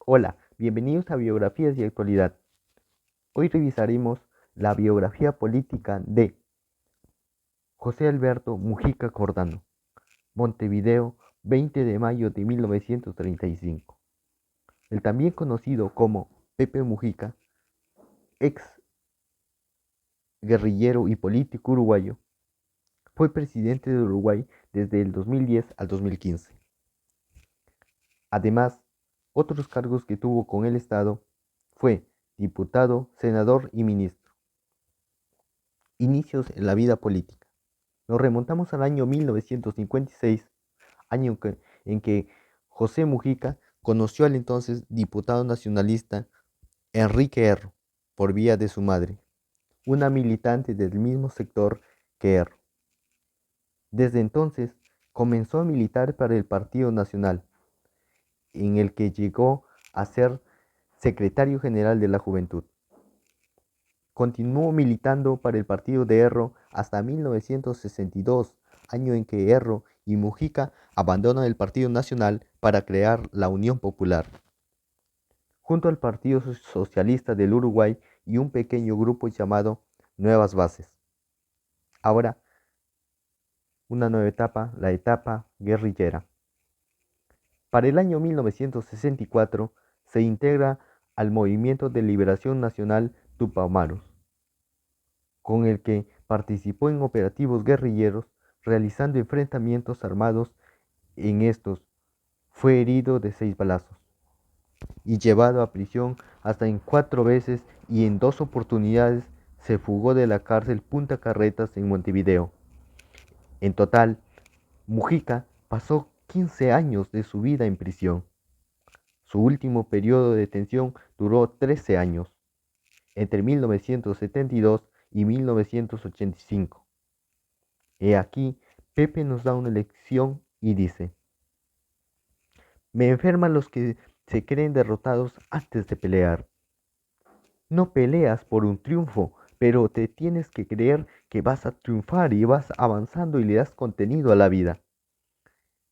Hola, bienvenidos a Biografías y Actualidad. Hoy revisaremos la biografía política de José Alberto Mujica Cordano, Montevideo, 20 de mayo de 1935. El también conocido como Pepe Mujica, ex guerrillero y político uruguayo, fue presidente de Uruguay desde el 2010 al 2015. Además, otros cargos que tuvo con el Estado fue diputado, senador y ministro. Inicios en la vida política. Nos remontamos al año 1956, año en que José Mujica conoció al entonces diputado nacionalista Enrique Erro, por vía de su madre, una militante del mismo sector que Erro. Desde entonces comenzó a militar para el Partido Nacional, en el que llegó a ser secretario general de la Juventud. Continuó militando para el partido de Erro hasta 1962, año en que Erro y Mujica abandonan el Partido Nacional para crear la Unión Popular, junto al Partido Socialista del Uruguay y un pequeño grupo llamado Nuevas Bases. Ahora, una nueva etapa, la etapa guerrillera. Para el año 1964 se integra al Movimiento de Liberación Nacional Tupamaros, con el que participó en operativos guerrilleros, realizando enfrentamientos armados. En estos fue herido de 6 balazos y llevado a prisión hasta en 4 veces, y en 2 oportunidades se fugó de la cárcel Punta Carretas en Montevideo. En total, Mujica pasó 15 años de su vida en prisión. Su último periodo de detención duró 13 años, entre 1972 y 1985. He aquí, Pepe nos da una lección y dice: me enferman los que se creen derrotados antes de pelear. No peleas por un triunfo, pero te tienes que creer que vas a triunfar y vas avanzando y le das contenido a la vida.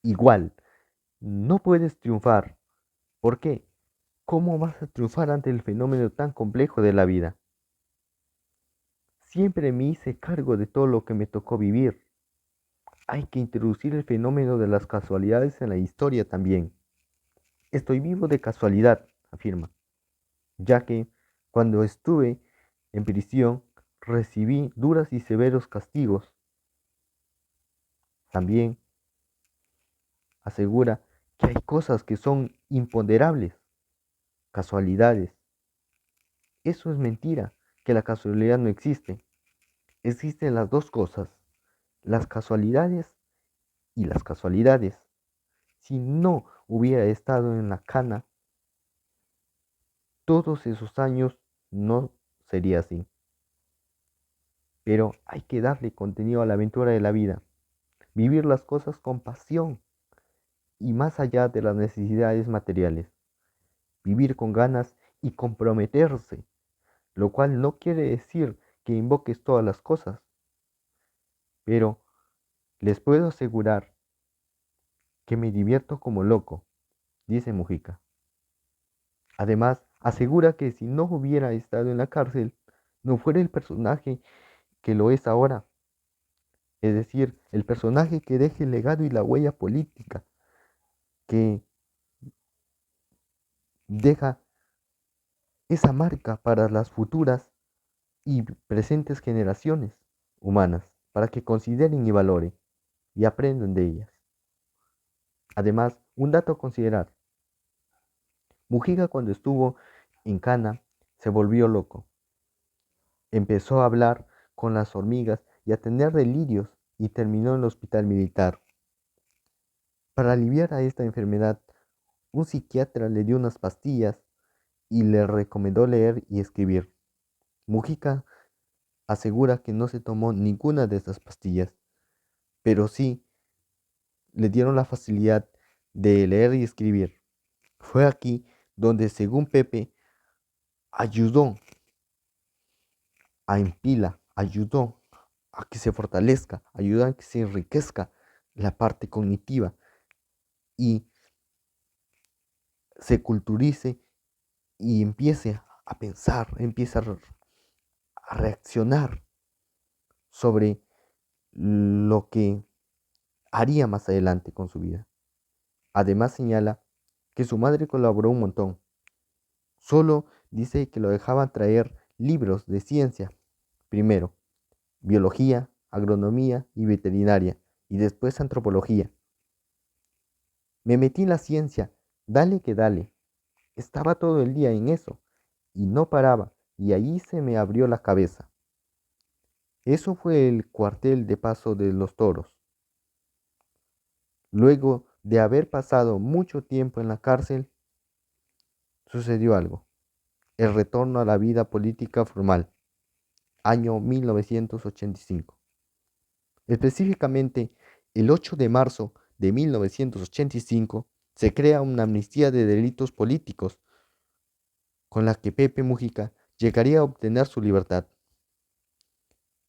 Igual, no puedes triunfar. ¿Por qué? ¿Cómo vas a triunfar ante el fenómeno tan complejo de la vida? Siempre me hice cargo de todo lo que me tocó vivir. Hay que introducir el fenómeno de las casualidades en la historia también. Estoy vivo de casualidad, afirma, ya que cuando estuve en prisión recibí duras y severos castigos. También asegura que hay cosas que son imponderables, casualidades. Eso es mentira, que la casualidad no existe. Existen las dos cosas, las casualidades y las casualidades. Si no hubiera estado en la cana todos esos años, no sería así. Pero hay que darle contenido a la aventura de la vida, vivir las cosas con pasión y más allá de las necesidades materiales, vivir con ganas y comprometerse, lo cual no quiere decir que invoques todas las cosas, pero les puedo asegurar que me divierto como loco, dice Mujica. Además, asegura que si no hubiera estado en la cárcel, no fuera el personaje que lo es ahora, es decir, el personaje que deje el legado y la huella política, que deja esa marca para las futuras y presentes generaciones humanas, para que consideren y valoren y aprendan de ellas. Además, un dato a considerar: Mujica, cuando estuvo en Cana, se volvió loco. Empezó a hablar con las hormigas y a tener delirios y terminó en el hospital militar. Para aliviar a esta enfermedad, un psiquiatra le dio unas pastillas y le recomendó leer y escribir. Mujica asegura que no se tomó ninguna de estas pastillas, pero sí le dieron la facilidad de leer y escribir. Fue aquí donde, según Pepe, ayudó a empila, ayudó a que se fortalezca, ayudó a que se enriquezca la parte cognitiva y se culturice y empiece a pensar, empiece a reaccionar sobre lo que haría más adelante con su vida. Además señala que su madre colaboró un montón. Solo dice que lo dejaban traer libros de ciencia, primero biología, agronomía y veterinaria, y después antropología. Me metí en la ciencia, dale que dale. Estaba todo el día en eso, y no paraba, y ahí se me abrió la cabeza. Eso fue el cuartel de Paso de los Toros. Luego de haber pasado mucho tiempo en la cárcel, sucedió algo. El retorno a la vida política formal, año 1985. Específicamente, el 8 de marzo de 1985 se crea una amnistía de delitos políticos con la que Pepe Mujica llegaría a obtener su libertad.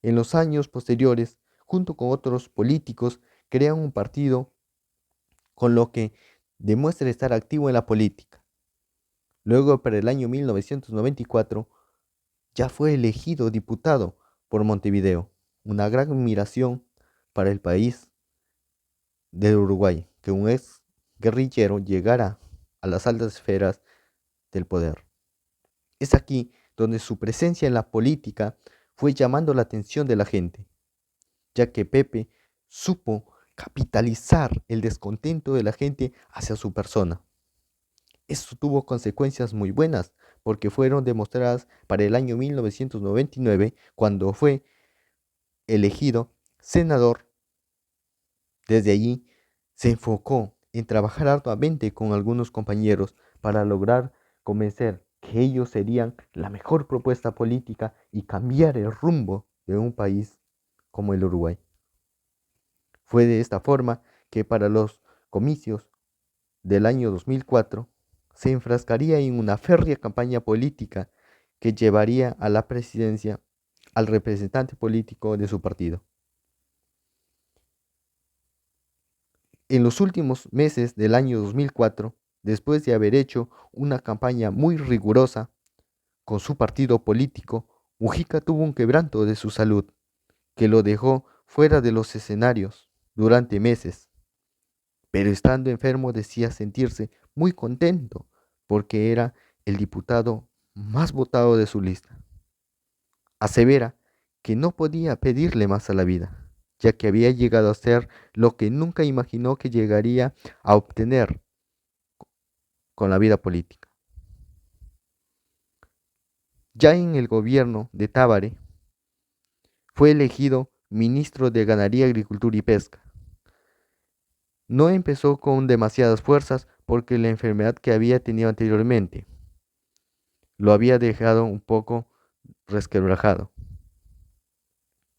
En los años posteriores, junto con otros políticos, crean un partido con lo que demuestra estar activo en la política. Luego, para el año 1994, ya fue elegido diputado por Montevideo, una gran admiración para el país del Uruguay, que un ex guerrillero llegara a las altas esferas del poder. Es aquí donde su presencia en la política fue llamando la atención de la gente, ya que Pepe supo capitalizar el descontento de la gente hacia su persona. Esto tuvo consecuencias muy buenas, porque fueron demostradas para el año 1999, cuando fue elegido senador. Desde allí se enfocó en trabajar arduamente con algunos compañeros para lograr convencer que ellos serían la mejor propuesta política y cambiar el rumbo de un país como el Uruguay. Fue de esta forma que para los comicios del año 2004 se enfrascaría en una férrea campaña política que llevaría a la presidencia al representante político de su partido. En los últimos meses del año 2004, después de haber hecho una campaña muy rigurosa con su partido político, Mujica tuvo un quebranto de su salud que lo dejó fuera de los escenarios durante meses. Pero estando enfermo decía sentirse muy contento porque era el diputado más votado de su lista. Asevera que no podía pedirle más a la vida, ya que había llegado a ser lo que nunca imaginó que llegaría a obtener con la vida política. Ya en el gobierno de Tábare fue elegido ministro de Ganadería, Agricultura y Pesca. No empezó con demasiadas fuerzas porque la enfermedad que había tenido anteriormente lo había dejado un poco resquebrajado.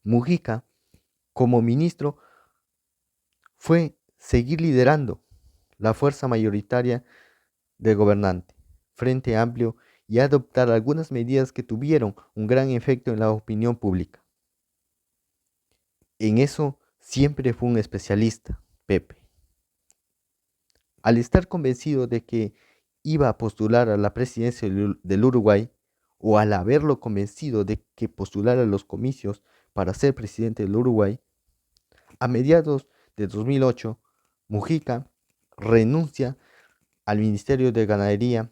Mujica, como ministro, fue seguir liderando la fuerza mayoritaria del gobernante, Frente Amplio, y adoptar algunas medidas que tuvieron un gran efecto en la opinión pública. En eso siempre fue un especialista, Pepe. Al estar convencido de que iba a postular a la presidencia del Uruguay, o al haberlo convencido de que postulara a los comicios para ser presidente del Uruguay, a mediados de 2008, Mujica renuncia al Ministerio de Ganadería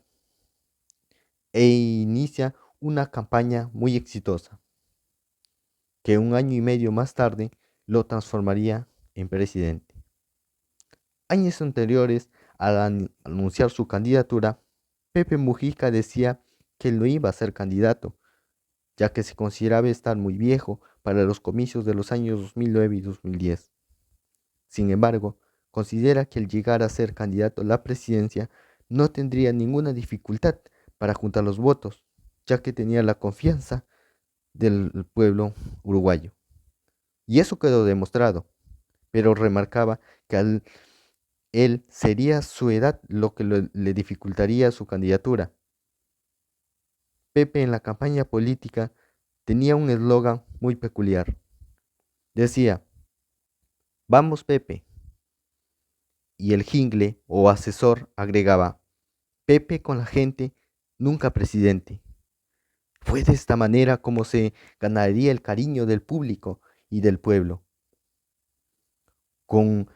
e inicia una campaña muy exitosa, que un año y medio más tarde lo transformaría en presidente. Años anteriores, al anunciar su candidatura, Pepe Mujica decía que no iba a ser candidato, ya que se consideraba estar muy viejo para los comicios de los años 2009 y 2010. Sin embargo, considera que al llegar a ser candidato a la presidencia no tendría ninguna dificultad para juntar los votos, ya que tenía la confianza del pueblo uruguayo. Y eso quedó demostrado, pero remarcaba que él sería su edad lo que le dificultaría su candidatura. Pepe en la campaña política tenía un eslogan muy peculiar. Decía: "Vamos Pepe", y el jingle o asesor agregaba: Pepe con la gente, nunca presidente. Fue de esta manera como se ganaría el cariño del público y del pueblo, con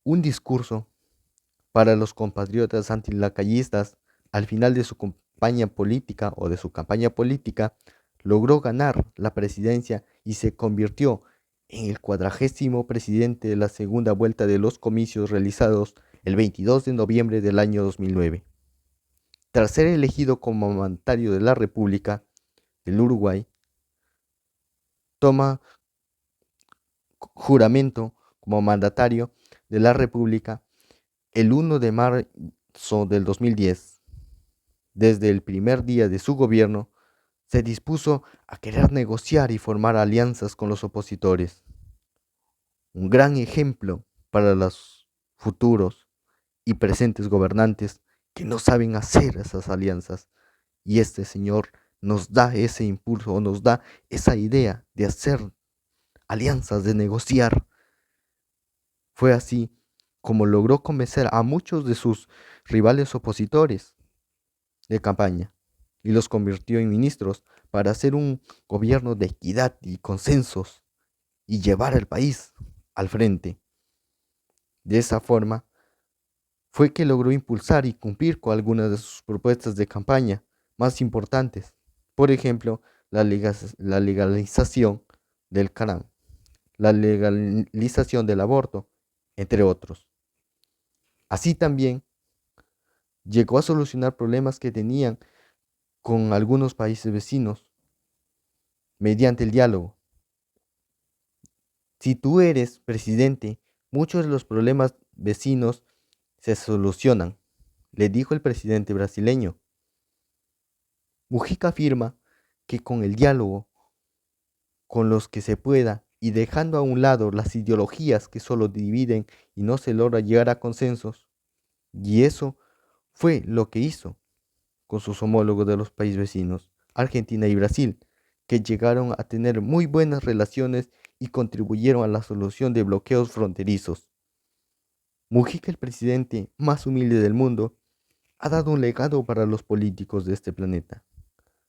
un discurso para los compatriotas antilacayistas. Al final de su campaña política logró ganar la presidencia y se convirtió en el 40º presidente de la segunda vuelta de los comicios realizados el 22 de noviembre del año 2009. Tras ser elegido como mandatario de la República del Uruguay, toma juramento como mandatario de la República el 1 de marzo del 2010. Desde el primer día de su gobierno, se dispuso a querer negociar y formar alianzas con los opositores. Un gran ejemplo para los futuros y presentes gobernantes que no saben hacer esas alianzas. Y este señor nos da ese impulso, o nos da esa idea de hacer alianzas, de negociar. Fue así como logró convencer a muchos de sus rivales opositores de campaña y los convirtió en ministros para hacer un gobierno de equidad y consensos y llevar al país al frente. De esa forma fue que logró impulsar y cumplir con algunas de sus propuestas de campaña más importantes. Por ejemplo, la legalización del cannabis, la legalización del aborto, entre otros. Así también llegó a solucionar problemas que tenían con algunos países vecinos mediante el diálogo. Si tú eres presidente, muchos de los problemas vecinos se solucionan, le dijo el presidente brasileño. Mujica afirma que con el diálogo, con los que se pueda, y dejando a un lado las ideologías que solo dividen y no se logra llegar a consensos, y eso fue lo que hizo con sus homólogos de los países vecinos, Argentina y Brasil, que llegaron a tener muy buenas relaciones y contribuyeron a la solución de bloqueos fronterizos. Mujica, el presidente más humilde del mundo, ha dado un legado para los políticos de este planeta.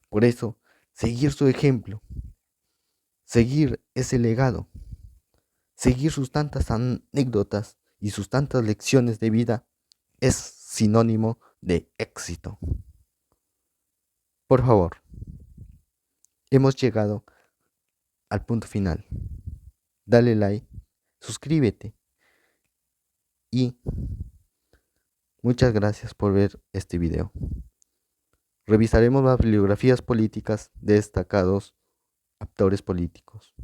Por eso, seguir su ejemplo, seguir ese legado, seguir sus tantas anécdotas y sus tantas lecciones de vida es sinónimo de éxito. Por favor, hemos llegado al punto final. Dale like, suscríbete y muchas gracias por ver este video. Revisaremos las bibliografías políticas de destacados actores políticos.